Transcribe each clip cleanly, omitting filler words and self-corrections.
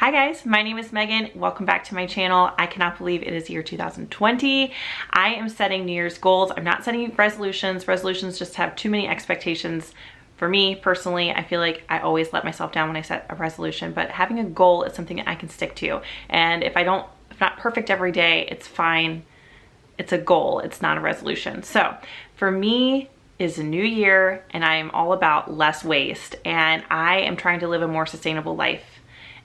Hi guys, my name is Megan. Welcome back to my channel. I cannot believe it is year 2020. I am setting New Year's goals. I'm not setting resolutions. Resolutions just have too many expectations. For me personally, I feel like I always let myself down when I set a resolution, but having a goal is something that I can stick to. And if not perfect every day, it's fine. It's a goal, it's not a resolution. So for me, is a new year and I am all about less waste, and I am trying to live a more sustainable life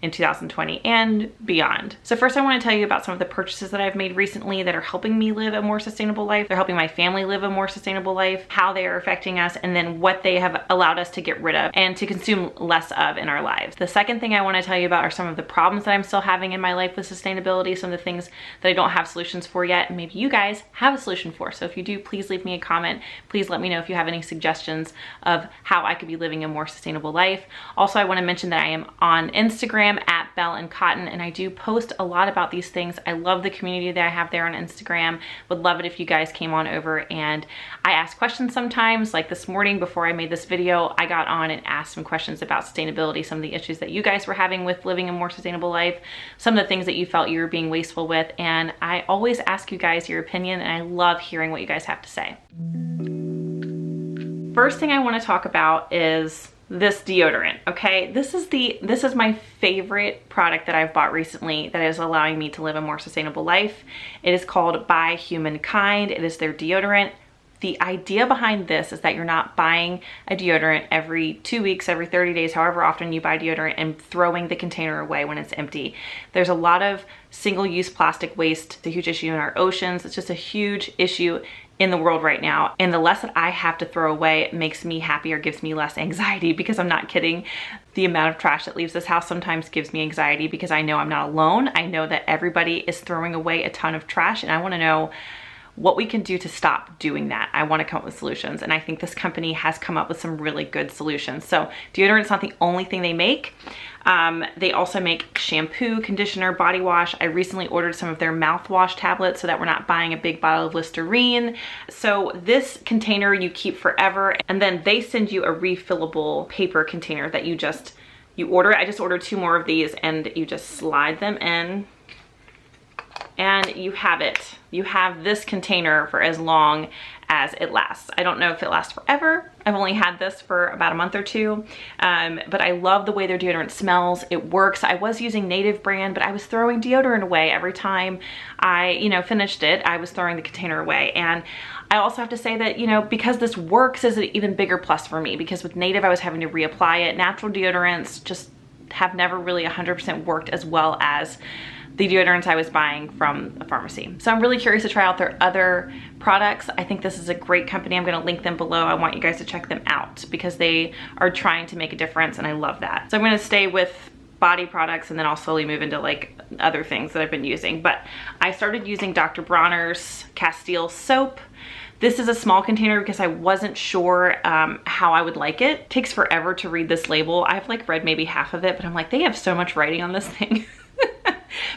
in 2020 and beyond. So first I want to tell you about some of the purchases that I've made recently that are helping me live a more sustainable life. They're helping my family live a more sustainable life, how they are affecting us, and then what they have allowed us to get rid of and to consume less of in our lives. The second thing I want to tell you about are some of the problems that I'm still having in my life with sustainability, some of the things that I don't have solutions for yet, and maybe you guys have a solution for. So if you do, please leave me a comment. Please let me know if you have any suggestions of how I could be living a more sustainable life. Also, I want to mention that I am on Instagram at Belle and Cotton, and I do post a lot about these things. I love the community that I have there on Instagram. Would love it if you guys came on over and I ask questions sometimes. Like this morning before I made this video, I got on and asked some questions about sustainability, some of the issues that you guys were having with living a more sustainable life, some of the things that you felt you were being wasteful with, and I always ask you guys your opinion, and I love hearing what you guys have to say. First thing I want to talk about is this deodorant. Okay, this is my favorite product that I've bought recently that is allowing me to live a more sustainable life. It is called by Humankind. It is their deodorant. The idea behind this is that you're not buying a deodorant every 2 weeks, every 30 days, however often you buy deodorant, and throwing the container away when it's empty. There's a lot of single-use plastic waste. It's a huge issue in our oceans. It's just a huge issue in the world right now. And the less that I have to throw away makes me happier, gives me less anxiety, because I'm not kidding. The amount of trash that leaves this house sometimes gives me anxiety because I know I'm not alone. I know that everybody is throwing away a ton of trash, and I want to know what we can do to stop doing that. I want to come up with solutions, and I think this company has come up with some really good solutions. So deodorant is not the only thing they make. They also make shampoo, conditioner, body wash. I recently ordered some of their mouthwash tablets so that we're not buying a big bottle of Listerine. So this container you keep forever, and then they send you a refillable paper container that you order. I just ordered 2 more of these, and you just slide them in and you have it. You have this container for as long as it lasts. I don't know if it lasts forever. I've only had this for about a month or 2, but I love the way their deodorant smells. It works. I was using Native brand, but I was throwing deodorant away every time I, finished it. I was throwing the container away. And I also have to say that, because this works is an even bigger plus for me, because with Native, I was having to reapply it. Natural deodorants just have never really 100% worked as well as the deodorants I was buying from a pharmacy. So I'm really curious to try out their other products. I think this is a great company. I'm gonna link them below. I want you guys to check them out because they are trying to make a difference, and I love that. So I'm gonna stay with body products, and then I'll slowly move into like other things that I've been using. But I started using Dr. Bronner's Castile soap. This is a small container because I wasn't sure how I would like it. It takes forever to read this label. I've read maybe half of it, but I'm like, they have so much writing on this thing.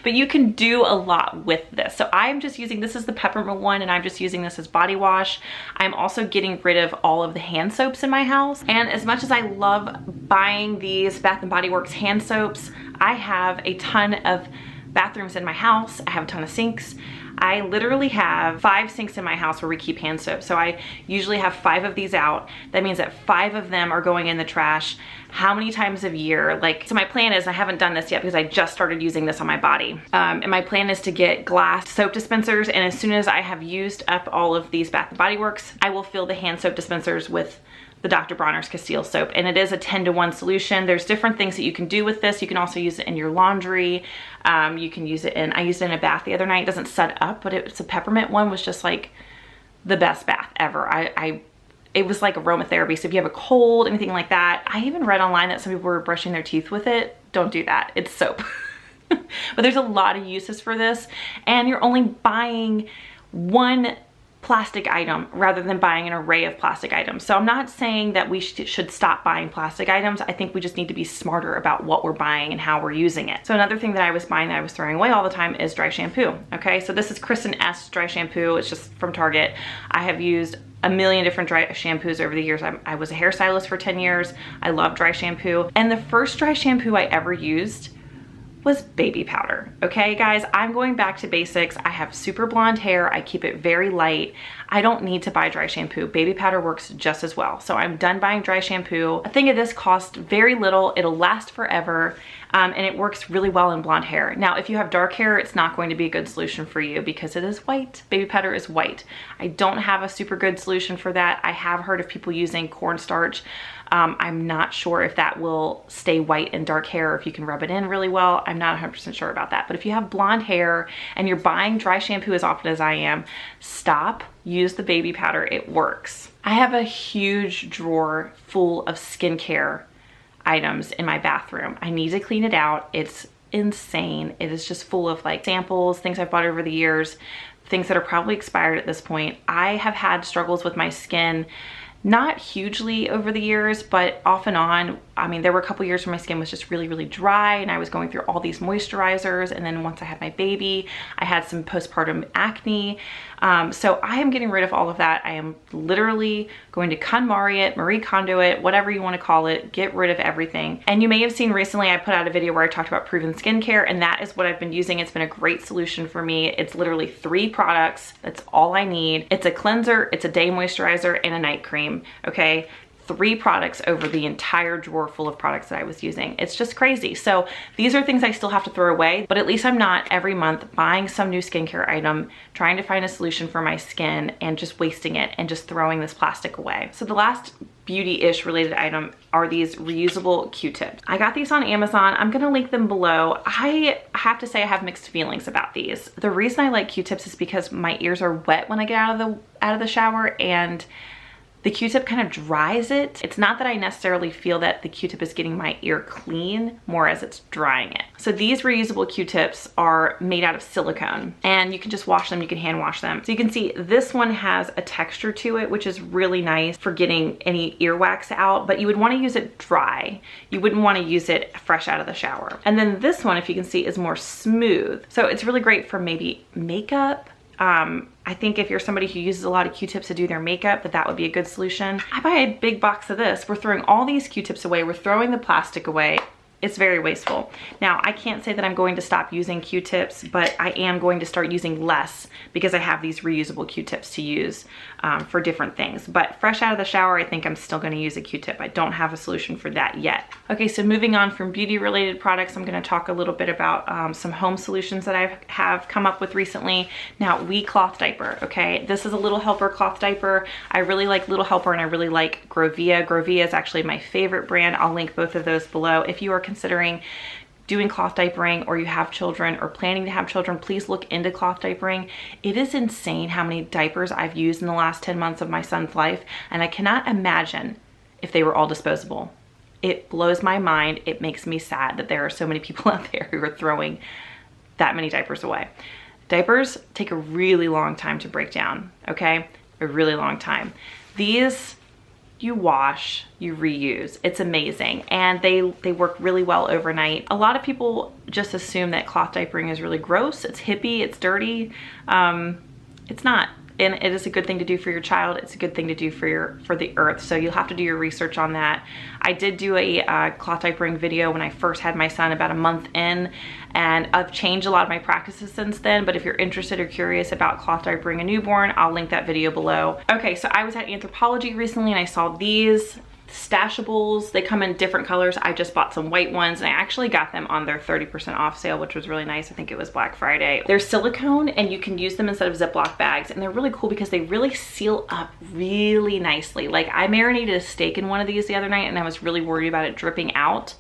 But you can do a lot with this. So I'm just using, this is the peppermint one, and I'm just using this as body wash. I'm also getting rid of all of the hand soaps in my house. And as much as I love buying these Bath & Body Works hand soaps, I have a ton of bathrooms in my house. I have a ton of sinks. I literally have 5 sinks in my house where we keep hand soap. So I usually have 5 of these out. That means that 5 of them are going in the trash. How many times a year? So my plan is, I haven't done this yet because I just started using this on my body. And my plan is to get glass soap dispensers. And as soon as I have used up all of these Bath & Body Works, I will fill the hand soap dispensers with the Dr. Bronner's Castile soap. And it is a 10-to-1 solution. There's different things that you can do with this. You can also use it in your laundry. You can use it I used it in a bath the other night. It doesn't set up, but it's a peppermint one, was just like the best bath ever. It was like aromatherapy. So if you have a cold, anything like that, I even read online that some people were brushing their teeth with it. Don't do that. It's soap. But there's a lot of uses for this, and you're only buying one plastic item rather than buying an array of plastic items. So I'm not saying that we should stop buying plastic items. I think we just need to be smarter about what we're buying and how we're using it. So another thing that I was buying that I was throwing away all the time is dry shampoo. Okay, so this is Kristen S dry shampoo. It's just from Target. I have used a million different dry shampoos over the years. I was a hairstylist for 10 years. I love dry shampoo. And the first dry shampoo I ever used was baby powder. Okay, guys, I'm going back to basics. I have super blonde hair. I keep it very light. I don't need to buy dry shampoo. Baby powder works just as well. So I'm done buying dry shampoo. A thing of this costs very little. It'll last forever. And it works really well in blonde hair. Now, if you have dark hair, it's not going to be a good solution for you because it is white. Baby powder is white. I don't have a super good solution for that. I have heard of people using cornstarch. I'm not sure if that will stay white in dark hair or if you can rub it in really well. I'm not 100% sure about that. But if you have blonde hair and you're buying dry shampoo as often as I am, stop, use the baby powder, it works. I have a huge drawer full of skincare items in my bathroom. I need to clean it out. It's insane. It is just full of like samples, things I've bought over the years, things that are probably expired at this point. I have had struggles with my skin, not hugely over the years, but off and on. I mean, there were a couple years where my skin was just really, really dry and I was going through all these moisturizers. And then once I had my baby, I had some postpartum acne. So I am getting rid of all of that. I am literally going to KonMari it, Marie Kondo it, whatever you want to call it, get rid of everything. And you may have seen recently, I put out a video where I talked about proven skincare, and that is what I've been using. It's been a great solution for me. It's literally 3 products. That's all I need. It's a cleanser, it's a day moisturizer, and a night cream. Okay. 3 products over the entire drawer full of products that I was using. It's just crazy. So these are things I still have to throw away, but at least I'm not every month buying some new skincare item, trying to find a solution for my skin and just wasting it and just throwing this plastic away. So the last beauty-ish related item are these reusable Q-tips. I got these on Amazon. I'm gonna link them below. I have to say I have mixed feelings about these. The reason I like Q-tips is because my ears are wet when I get out of the shower, and the Q-tip kind of dries it. It's not that I necessarily feel that the Q-tip is getting my ear clean, more as it's drying it. So these reusable Q-tips are made out of silicone, and you can just wash them, you can hand wash them. So you can see this one has a texture to it, which is really nice for getting any earwax out, but you would want to use it dry. You wouldn't want to use it fresh out of the shower. And then this one, if you can see, is more smooth. So it's really great for maybe makeup. I think if you're somebody who uses a lot of Q-tips to do their makeup, that would be a good solution. I buy a big box of this. We're throwing all these Q-tips away. We're throwing the plastic away. It's very wasteful. Now, I can't say that I'm going to stop using Q-tips, but I am going to start using less because I have these reusable Q-tips to use for different things. But fresh out of the shower, I think I'm still gonna use a Q-tip. I don't have a solution for that yet. Okay, so moving on from beauty-related products, I'm gonna talk a little bit about some home solutions that I have come up with recently. Now, We Cloth Diaper, okay? This is a Little Helper cloth diaper. I really like Little Helper and I really like Grovia. Grovia is actually my favorite brand. I'll link both of those below. If you are considering doing cloth diapering or you have children or planning to have children, please look into cloth diapering. It is insane how many diapers I've used in the last 10 months of my son's life, and I cannot imagine if they were all disposable. It blows my mind. It makes me sad that there are so many people out there who are throwing that many diapers away. Diapers take a really long time to break down, okay? A really long time. These you wash, you reuse. It's amazing. And they work really well overnight. A lot of people just assume that cloth diapering is really gross. It's hippie, it's dirty. It's not. And it is a good thing to do for your child. It's a good thing to do for the earth. So you'll have to do your research on that. I did do a cloth diapering video when I first had my son about a month in, and I've changed a lot of my practices since then. But if you're interested or curious about cloth diapering a newborn, I'll link that video below. Okay, so I was at Anthropologie recently and I saw these Stashables. They come in different colors. I just bought some white ones and I actually got them on their 30% off sale, which was really nice. I think it was Black Friday. They're silicone and you can use them instead of Ziploc bags, and they're really cool because they really seal up really nicely. Like, I marinated a steak in one of these the other night and I was really worried about it dripping out.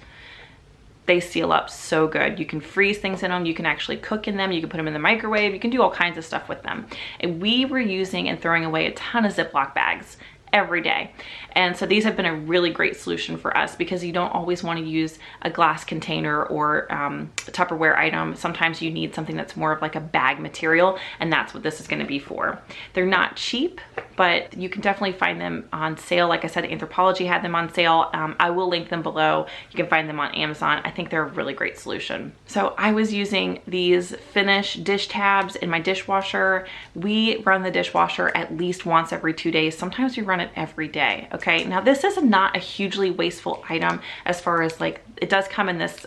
They seal up so good. You can freeze things in them. You can actually cook in them. You can put them in the microwave. You can do all kinds of stuff with them. And we were using and throwing away a ton of Ziploc bags every day. And so these have been a really great solution for us because you don't always want to use a glass container or a Tupperware item. Sometimes you need something that's more of like a bag material, and that's what this is going to be for. They're not cheap, but you can definitely find them on sale. Like I said, Anthropologie had them on sale. I will link them below. You can find them on Amazon. I think they're a really great solution. So I was using these Finish dish tabs in my dishwasher. We run the dishwasher at least once every 2 days. Sometimes we run it every day. Okay, now this is not a hugely wasteful item as far as, like, it does come in this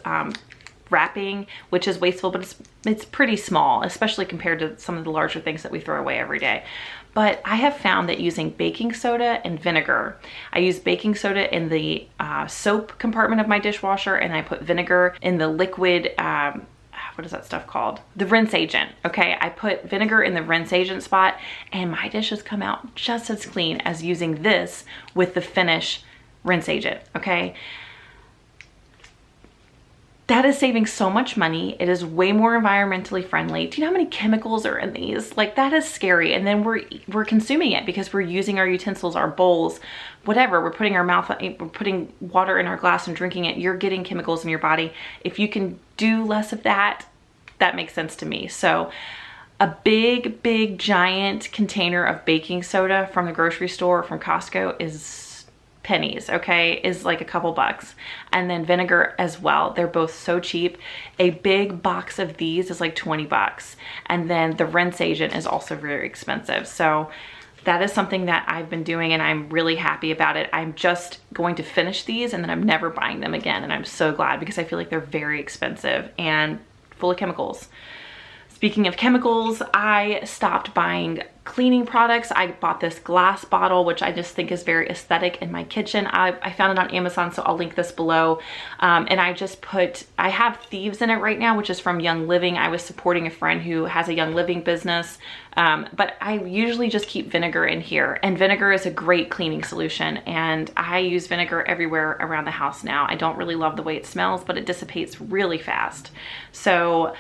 wrapping, which is wasteful, but it's pretty small, especially compared to some of the larger things that we throw away every day. But I have found that using baking soda and vinegar, I use baking soda in the soap compartment of my dishwasher, and I put vinegar in the liquid, what is that stuff called? The rinse agent, okay? I put vinegar in the rinse agent spot, and my dishes come out just as clean as using this with the Finish rinse agent, okay? That is saving so much money. It is way more environmentally friendly. Do you know how many chemicals are in these? Like, that is scary. And then we're consuming it because we're using our utensils, our bowls, whatever. We're putting we're putting water in our glass and drinking it. You're getting chemicals in your body. If you can do less of that, that makes sense to me. So a big giant container of baking soda from the grocery store or from Costco is pennies, okay, is like a couple bucks. And then vinegar as well. They're both so cheap. A big box of these is like 20 bucks. And then the rinse agent is also very expensive. So that is something that I've been doing, and I'm really happy about it. I'm just going to finish these, and then I'm never buying them again. And I'm so glad, because I feel like they're very expensive and full of chemicals. Speaking of chemicals, I stopped buying cleaning products. I bought this glass bottle, which I just think is very aesthetic in my kitchen. I found it on Amazon, so I'll link this below. And I have Thieves in it right now, which is from Young Living. I was supporting a friend who has a Young Living business, but I usually just keep vinegar in here. And vinegar is a great cleaning solution, and I use vinegar everywhere around the house now. I don't really love the way it smells, but it dissipates really fast. So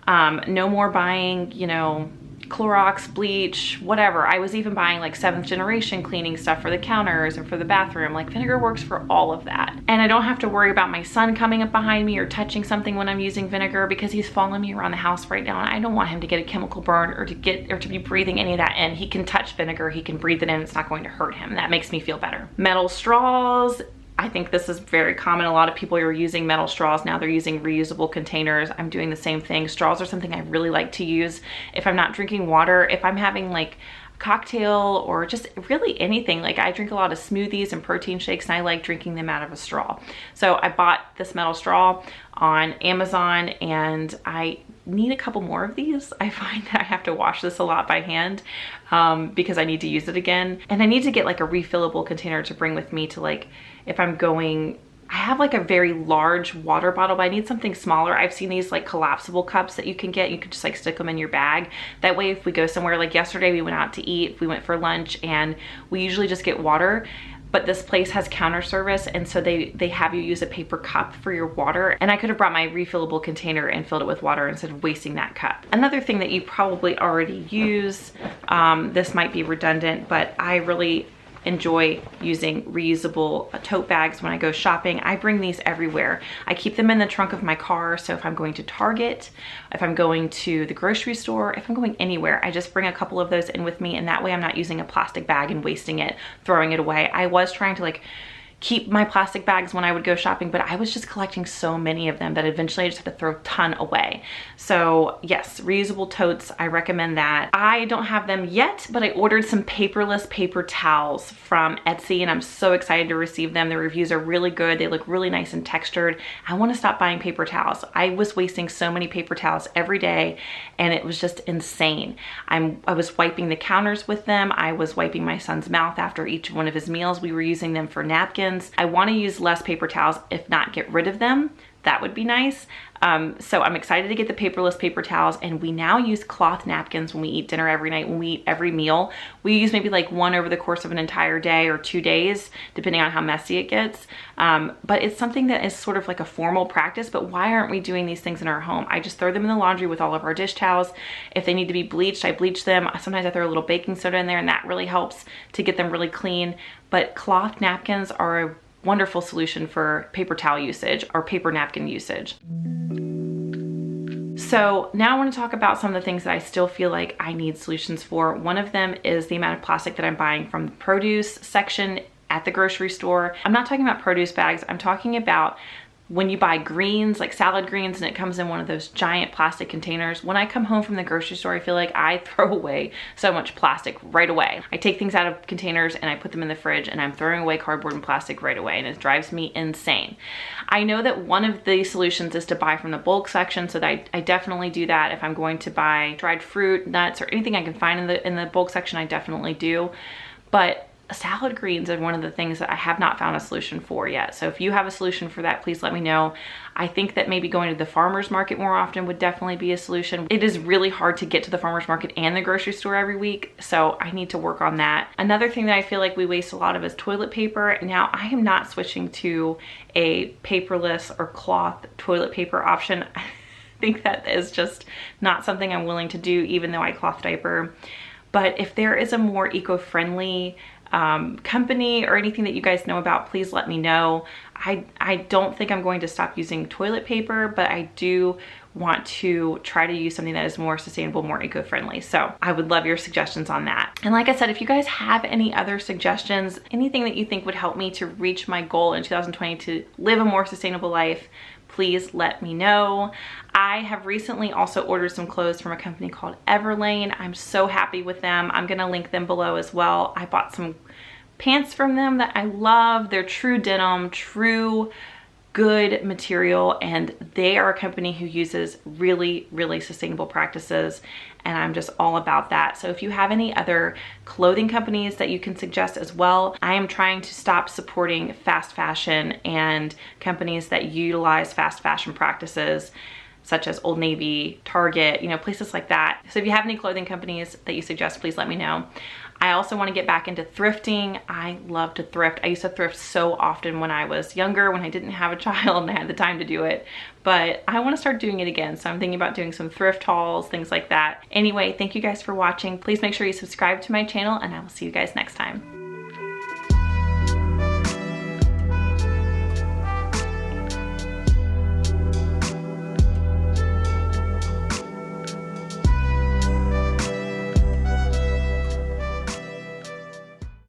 no more buying, you know, Clorox, bleach, whatever. I was even buying like 7th generation cleaning stuff for the counters and for the bathroom. Like, vinegar works for all of that. And I don't have to worry about my son coming up behind me or touching something when I'm using vinegar, because he's following me around the house right now, and I don't want him to get a chemical burn or to be breathing any of that in. He can touch vinegar, he can breathe it in, it's not going to hurt him. That makes me feel better. Metal straws. I think this is very common. A lot of people are using metal straws now. They're using reusable containers. I'm doing the same thing. Straws are something I really like to use if I'm not drinking water, if I'm having like a cocktail or just really anything. Like, I drink a lot of smoothies and protein shakes, and I like drinking them out of a straw. So I bought this metal straw on Amazon, and I need a couple more of these. I find that I have to wash this a lot by hand because I need to use it again. And I need to get like a refillable container to bring with me to, like, if I'm going, I have like a very large water bottle, but I need something smaller. I've seen these like collapsible cups that you can get. You can just like stick them in your bag. That way, if we go somewhere, like yesterday we went out to eat, we went for lunch, and we usually just get water. But this place has counter service, and so they have you use a paper cup for your water. And I could have brought my refillable container and filled it with water instead of wasting that cup. Another thing that you probably already use, this might be redundant, but I really enjoy using reusable tote bags when I go shopping. I bring these everywhere. I keep them in the trunk of my car, so if I'm going to Target, if I'm going to the grocery store, if I'm going anywhere, I just bring a couple of those in with me, and that way I'm not using a plastic bag and wasting it, throwing it away. I was trying to like keep my plastic bags when I would go shopping, but I was just collecting so many of them that eventually I just had to throw a ton away. So yes, reusable totes, I recommend that. I don't have them yet, but I ordered some paperless paper towels from Etsy, and I'm so excited to receive them. The reviews are really good. They look really nice and textured. I want to stop buying paper towels. I was wasting so many paper towels every day, and it was just insane. I was wiping the counters with them. I was wiping my son's mouth after each one of his meals. We were using them for napkins. I want to use less paper towels, if not get rid of them. That would be nice. So I'm excited to get the paperless paper towels, and we now use cloth napkins when we eat dinner every night, when we eat every meal. We use maybe like one over the course of an entire day or 2 days, depending on how messy it gets. But it's something that is sort of like a formal practice, but why aren't we doing these things in our home? I just throw them in the laundry with all of our dish towels. If they need to be bleached, I bleach them. Sometimes I throw a little baking soda in there, and that really helps to get them really clean. But cloth napkins are a wonderful solution for paper towel usage or paper napkin usage. So now I want to talk about some of the things that I still feel like I need solutions for. One of them is the amount of plastic that I'm buying from the produce section at the grocery store. I'm not talking about produce bags. I'm talking about when you buy greens, like salad greens, and it comes in one of those giant plastic containers, when I come home from the grocery store, I feel like I throw away so much plastic right away. I take things out of containers and I put them in the fridge, and I'm throwing away cardboard and plastic right away, and it drives me insane. I know that one of the solutions is to buy from the bulk section, so that I definitely do that. If I'm going to buy dried fruit, nuts, or anything I can find in the bulk section, I definitely do. But salad greens are one of the things that I have not found a solution for yet. So if you have a solution for that, please let me know. I think that maybe going to the farmer's market more often would definitely be a solution. It is really hard to get to the farmer's market and the grocery store every week, so I need to work on that. Another thing that I feel like we waste a lot of is toilet paper. Now, I am not switching to a paperless or cloth toilet paper option. I think that is just not something I'm willing to do, even though I cloth diaper. But if there is a more eco-friendly company or anything that you guys know about, please let me know. I don't think I'm going to stop using toilet paper, but I do want to try to use something that is more sustainable, more eco-friendly. So I would love your suggestions on that. And like I said, if you guys have any other suggestions, anything that you think would help me to reach my goal in 2020 to live a more sustainable life, please let me know. I have recently also ordered some clothes from a company called Everlane. I'm so happy with them. I'm gonna link them below as well. I bought some pants from them that I love. They're true denim, true good material, and they are a company who uses really, really sustainable practices, and I'm just all about that. So if you have any other clothing companies that you can suggest as well, I am trying to stop supporting fast fashion and companies that utilize fast fashion practices such as Old Navy, Target, you know, places like that. So if you have any clothing companies that you suggest, please let me know. I also want to get back into thrifting. I love to thrift. I used to thrift so often when I was younger, when I didn't have a child and I had the time to do it, but I want to start doing it again. So I'm thinking about doing some thrift hauls, things like that. Anyway, thank you guys for watching. Please make sure you subscribe to my channel, and I will see you guys next time.